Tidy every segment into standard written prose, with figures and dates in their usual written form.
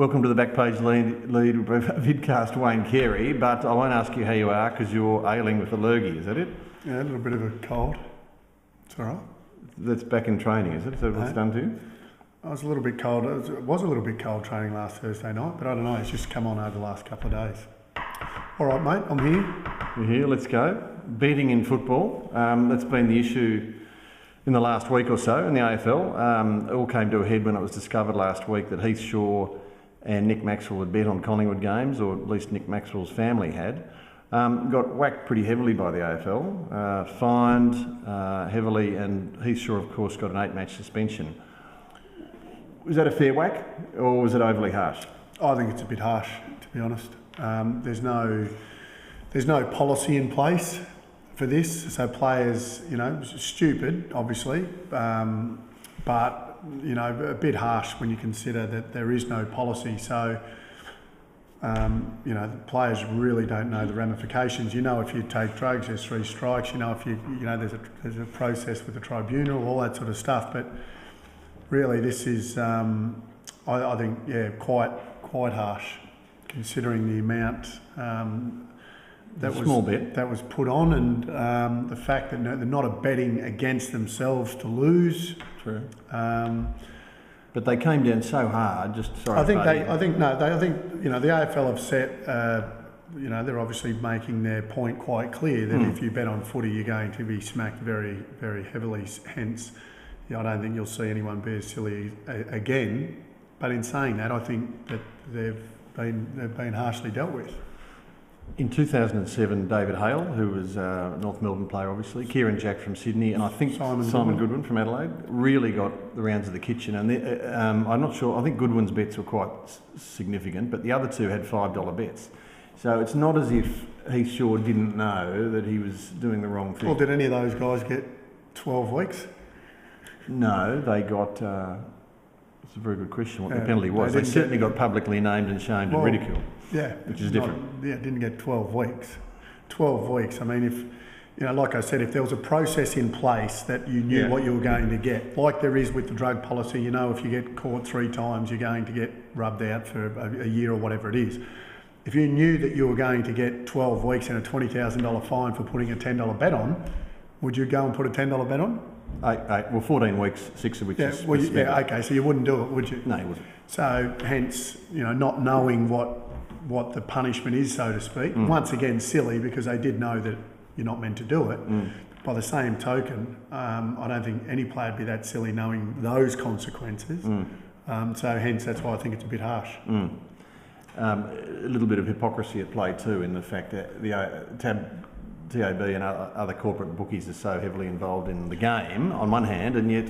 Welcome to the BackPageLead Vidcast, Wayne Carey, but I won't ask you how you are because you're ailing with a lurgy, is that it? Yeah, a little bit of a cold. It's all right. That's back in training, is it? Is that what's done to you? I was a little bit cold. It was a little bit cold training last Thursday night, but I don't know, it's just come on over the last couple of days. All right, mate, I'm here. You're here, let's go. Betting in football, that's been the issue in the last week or so in the AFL. It all came to a head when it was discovered last week that Heath and Nick Maxwell had bet on Collingwood games, or at least Nick Maxwell's family had. Got whacked pretty heavily by the AFL, fined heavily, and Heath, of course, got an 8-match suspension. Was that a fair whack, or was it overly harsh? I think it's a bit harsh, to be honest. There's no policy in place for this, so players, stupid, obviously, but a bit harsh when you consider that there is no policy. So, the players really don't know the ramifications. If you take drugs, there's 3 strikes. If there's a process with the tribunal, all that sort of stuff. But really, this is, I think, quite harsh, considering the amount that was put on, and the fact that they're not betting against themselves to lose. True. But they came down so hard. I think the AFL have set. They're obviously making their point quite clear that if you bet on footy, you're going to be smacked very, very heavily. Hence, I don't think you'll see anyone be as silly again. But in saying that, I think that they've been harshly dealt with. In 2007, David Hale, who was a North Melbourne player, obviously, Kieran Jack from Sydney, and I think Simon Goodwin from Adelaide, really got the rounds of the kitchen. And I'm not sure, I think Goodwin's bets were quite significant, but the other two had $5 bets. So it's not as if Heath didn't know that he was doing the wrong thing. Well, did any of those guys get 12 weeks? No, they got... it's a very good question what the penalty was. They certainly got publicly named and shamed and ridiculed. Yeah. Which is different. Didn't get 12 weeks. 12 weeks. I mean, if, like I said, if there was a process in place that you knew what you were going to get, like there is with the drug policy, if you get caught 3 times, you're going to get rubbed out for a year or whatever it is. If you knew that you were going to get 12 weeks and a $20,000 fine for putting a $10 bet on, would you go and put a $10 bet on? 14 weeks, 6 of which is... okay, so you wouldn't do it, would you? No, you wouldn't. So, hence, not knowing what the punishment is, so to speak. Once again, silly, because they did know that you're not meant to do it. By the same token, I don't think any player would be that silly knowing those consequences. So, hence, that's why I think it's a bit harsh. A little bit of hypocrisy at play too, in the fact that the TAB and other corporate bookies are so heavily involved in the game on one hand, and yet...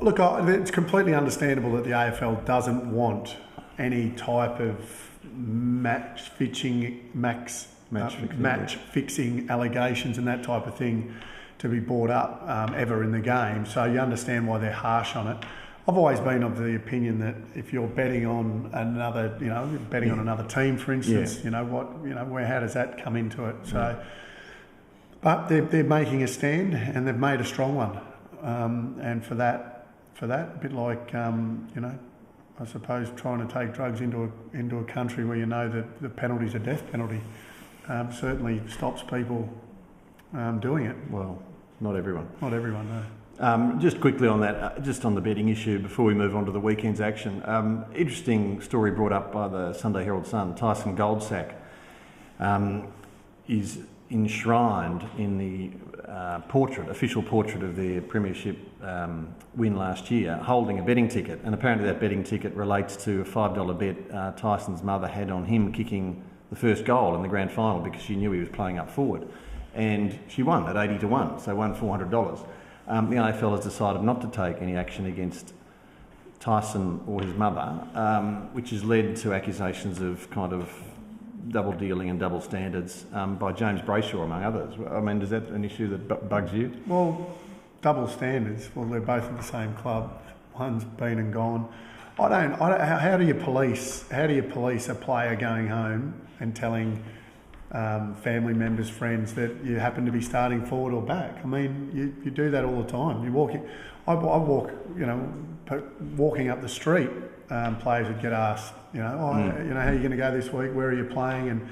Look, it's completely understandable that the AFL doesn't want any type of match fixing allegations and that type of thing to be brought up ever in the game. So you understand why they're harsh on it. I've always been of the opinion that if you're betting on another, on another team, for instance, how does that come into it? So... But they're making a stand, and they've made a strong one. And for that, a bit like I suppose trying to take drugs into a country where that the penalty's a death penalty, certainly stops people doing it. Well, not everyone. Not everyone, no. Just quickly on that, just on the betting issue before we move on to the weekend's action. Interesting story brought up by the Sunday Herald Sun. Tyson Goldsack is enshrined in the official portrait of their premiership win last year, holding a betting ticket, and apparently that betting ticket relates to a $5 bet Tyson's mother had on him kicking the first goal in the grand final because she knew he was playing up forward, and she won at 80-1, so won $400. The AFL has decided not to take any action against Tyson or his mother, which has led to accusations of kind of double dealing and double standards by James Brayshaw, among others. I mean, is that an issue that bugs you? Well, double standards. Well, they're both at the same club. One's been and gone. How do you police a player going home and telling family members, friends that you happen to be starting forward or back? I mean, you do that all the time. I walk, walking up the street, players would get asked, how are you going to go this week? Where are you playing? And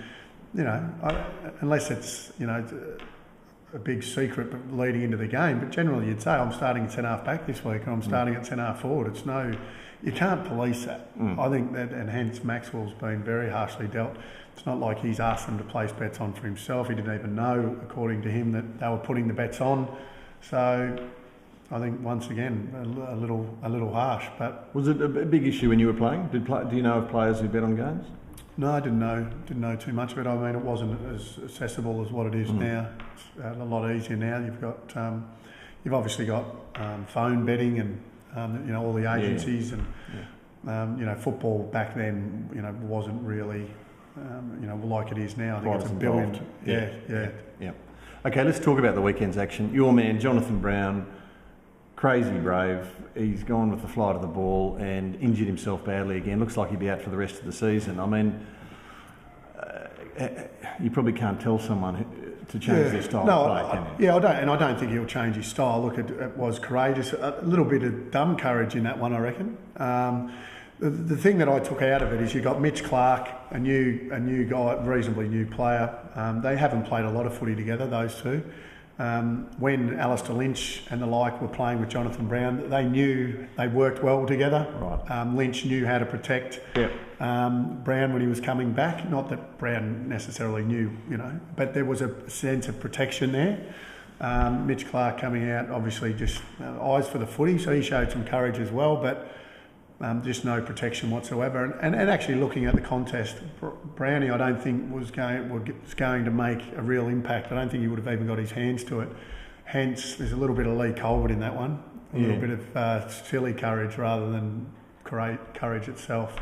unless it's a big secret leading into the game, but generally you'd say I'm starting at centre half back this week, or I'm starting at centre half forward. You can't police that. I think that, and hence Maxwell's been very harshly dealt. It's not like he's asked them to place bets on for himself. He didn't even know, according to him, that they were putting the bets on. So I think once again a little harsh. But was it a big issue when you were playing? Do you know of players who bet on games? No, I didn't know too much of it. I mean, it wasn't as accessible as what it is now. It's a lot easier now. You've obviously got phone betting and all the agencies and football back then wasn't really like it is now. I think it's a billion. Yeah. Okay, let's talk about the weekend's action. Your man Jonathan Brown, crazy brave. He's gone with the flight of the ball and injured himself badly again. Looks like he'll be out for the rest of the season. I mean, you probably can't tell someone to change their style of play, can you? I don't think he'll change his style. Look, it was courageous. A little bit of dumb courage in that one, I reckon. The thing that I took out of it is you got Mitch Clark, a new guy, reasonably new player. They haven't played a lot of footy together, those two. When Alistair Lynch and the like were playing with Jonathan Brown, they knew they worked well together. Right. Lynch knew how to protect Brown when he was coming back. Not that Brown necessarily knew, but there was a sense of protection there. Mitch Clark coming out, obviously just eyes for the footy, so he showed some courage as well, but just no protection whatsoever. And actually looking at the contest, Brownie I don't think was going to make a real impact. I don't think he would have even got his hands to it. Hence, there's a little bit of Lee Colbert in that one, a little bit of silly courage rather than courage itself.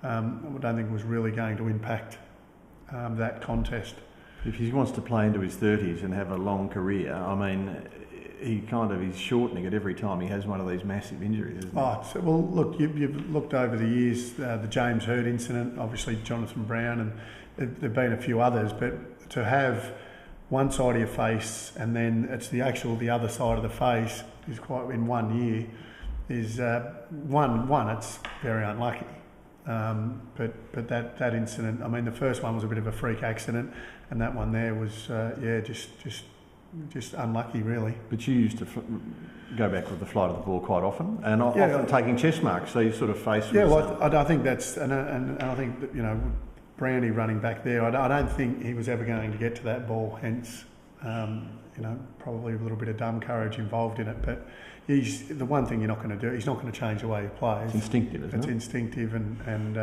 I don't think it was really going to impact that contest. If he wants to play into his 30s and have a long career, I mean, he's shortening it every time he has one of these massive injuries, isn't he? Well, look, you've looked over the years, the James Hird incident, obviously Jonathan Brown, and there have been a few others, but to have one side of your face and then it's the other side of the face is quite in 1 year is it's very unlucky. But that incident, I mean, the first one was a bit of a freak accident, and that one there was just unlucky, really. But you used to go back with the flight of the ball quite often, and often taking chest marks, so you sort of face. Yeah, well, I think that's, and I think that, Brownie running back there, I don't think he was ever going to get to that ball. Hence, probably a little bit of dumb courage involved in it. But the one thing you're not going to do. He's not going to change the way he plays. It's instinctive, isn't it? It's instinctive, and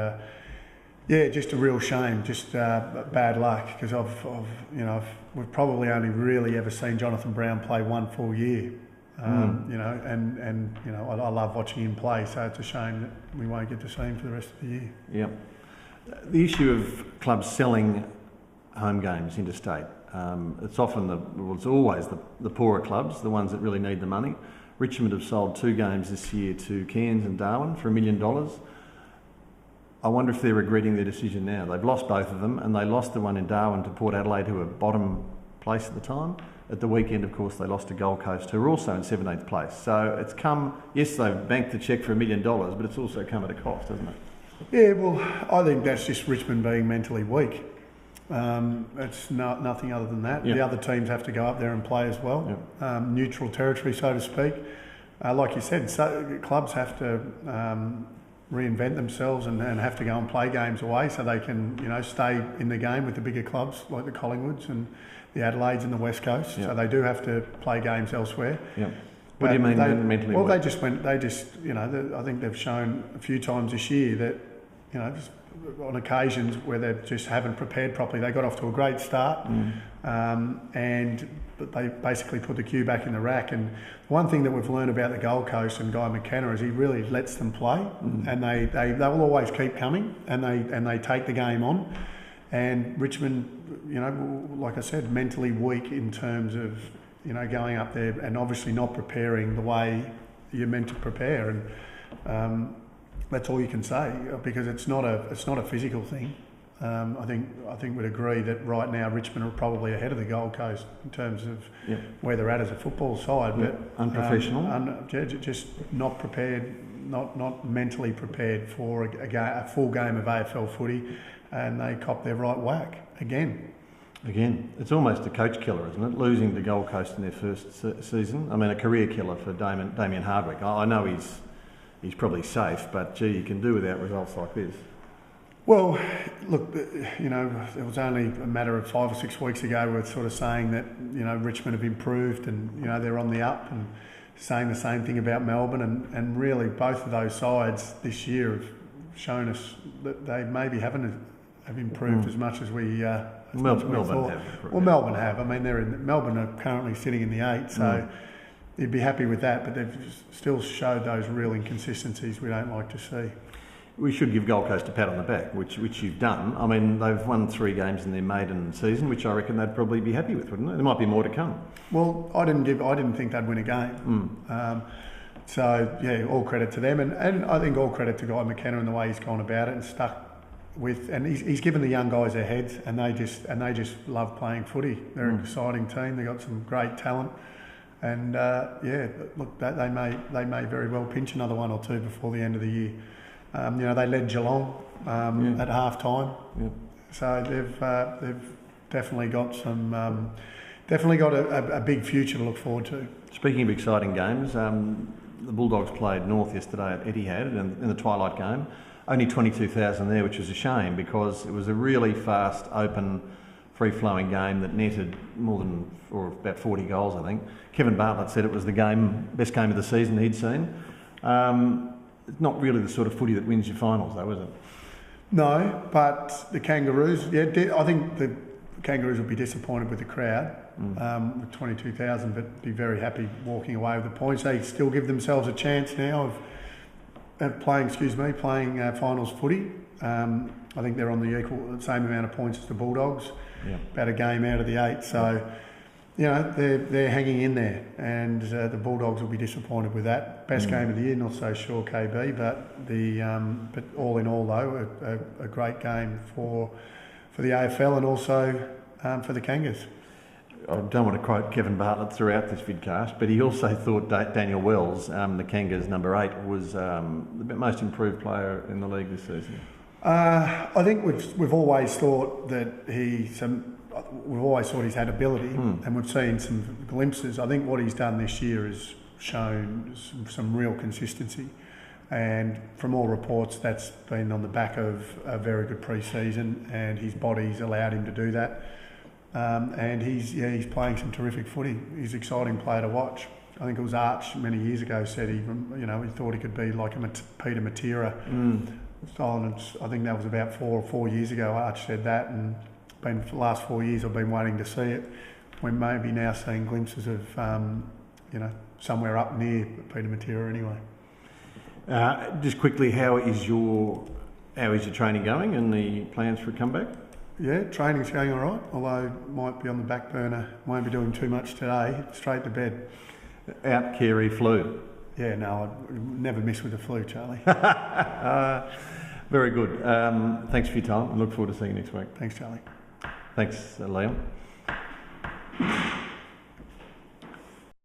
just a real shame, just bad luck, because we've probably only really ever seen Jonathan Brown play one full year, I love watching him play, so it's a shame that we won't get to see him for the rest of the year. Yeah. The issue of clubs selling home games interstate, it's always the poorer clubs, the ones that really need the money. Richmond have sold 2 games this year to Cairns and Darwin for $1 million. I wonder if they're regretting their decision now. They've lost both of them, and they lost the one in Darwin to Port Adelaide, who were bottom place at the time. At the weekend, of course, they lost to Gold Coast, who were also in 17th place. So it's come, yes, they've banked the cheque for $1 million, but it's also come at a cost, hasn't it? Yeah, well, I think that's just Richmond being mentally weak. It's nothing other than that. Yep. The other teams have to go up there and play as well. Yep. Neutral territory, so to speak. Like you said, clubs have to reinvent themselves and have to go and play games away so they can, stay in the game with the bigger clubs like the Collingwoods and the Adelaides and the West Coast. Yep. So they do have to play games elsewhere. Yep. What do you mean mentally? Well, I think they've shown a few times this year that, just on occasions where they just haven't prepared properly. They got off to a great start, but they basically put the cue back in the rack. And one thing that we've learned about the Gold Coast and Guy McKenna is he really lets them play, and they will always keep coming, and they take the game on. And Richmond, like I said, mentally weak in terms of going up there and obviously not preparing the way you're meant to prepare. And that's all you can say, because it's not a physical thing. I think we'd agree that right now Richmond are probably ahead of the Gold Coast in terms of where they're at as a football side. But unprofessional, just not prepared, not mentally prepared for a full game of AFL footy, and they cop their right whack again. It's almost a coach killer, isn't it? Losing to Gold Coast in their first season. I mean, a career killer for Damien Hardwick. I know he's probably safe, but gee, you can do without results like this. Well, look, it was only a matter of 5 or 6 weeks ago we were sort of saying that, Richmond have improved and, they're on the up, and saying the same thing about Melbourne, and really both of those sides this year have shown us that they maybe have improved as much as we Melbourne have. Well, Melbourne have. I mean, Melbourne are currently sitting in the 8, so you'd be happy with that, but they've still showed those real inconsistencies we don't like to see. We should give Gold Coast a pat on the back, which you've done. I mean, they've won 3 games in their maiden season, which I reckon they'd probably be happy with, wouldn't they? There might be more to come. Well, I didn't think they'd win a game. So yeah, all credit to them, and I think all credit to Guy McKenna and the way he's gone about it and stuck with, and he's given the young guys their heads, and they just love playing footy. They're an exciting team. They've got some great talent, and look, they may very well pinch another 1 or 2 before the end of the year. They led Geelong at half time, so they've definitely got some, a big future to look forward to. Speaking of exciting games, the Bulldogs played North yesterday at Etihad in the twilight game. Only 22,000 there, which was a shame because it was a really fast, open, free-flowing game that netted about 40 goals, I think. Kevin Bartlett said it was the best game of the season he'd seen. It's not really the sort of footy that wins your finals, though, is it? No, but the Kangaroos, I think the Kangaroos will be disappointed with the crowd with 22,000, but be very happy walking away with the points. They still give themselves a chance now of playing finals footy. I think they're on the same amount of points as the Bulldogs, about a game out of the 8. So, they're hanging in there, and the Bulldogs will be disappointed with that. Best game of the year, not so sure, KB, but all in all, though, a great game for the AFL and also for the Kangas. I don't want to quote Kevin Bartlett throughout this vidcast, but he also thought Daniel Wells, the Kangas number 8, was the most improved player in the league this season. I think we've always thought that we've always thought he's had ability, and we've seen some glimpses. I think what he's done this year has shown some real consistency, and from all reports, that's been on the back of a very good pre-season, and his body's allowed him to do that. And he's playing some terrific footy. He's an exciting player to watch. I think it was Arch many years ago said he thought he could be like a Peter Matera. I think that was about 4 years ago. Arch said that, and for the last 4 years I've been waiting to see it. We're maybe now seeing glimpses of somewhere up near Peter Matera anyway. Just quickly, how is your training going and the plans for a comeback? Yeah, training's going all right, although might be on the back burner. Won't be doing too much today. Straight to bed. Out Carey flu. Yeah, no, I never miss with the flu, Charlie. Very good. Thanks for your time. I look forward to seeing you next week. Thanks, Charlie. Thanks, Liam.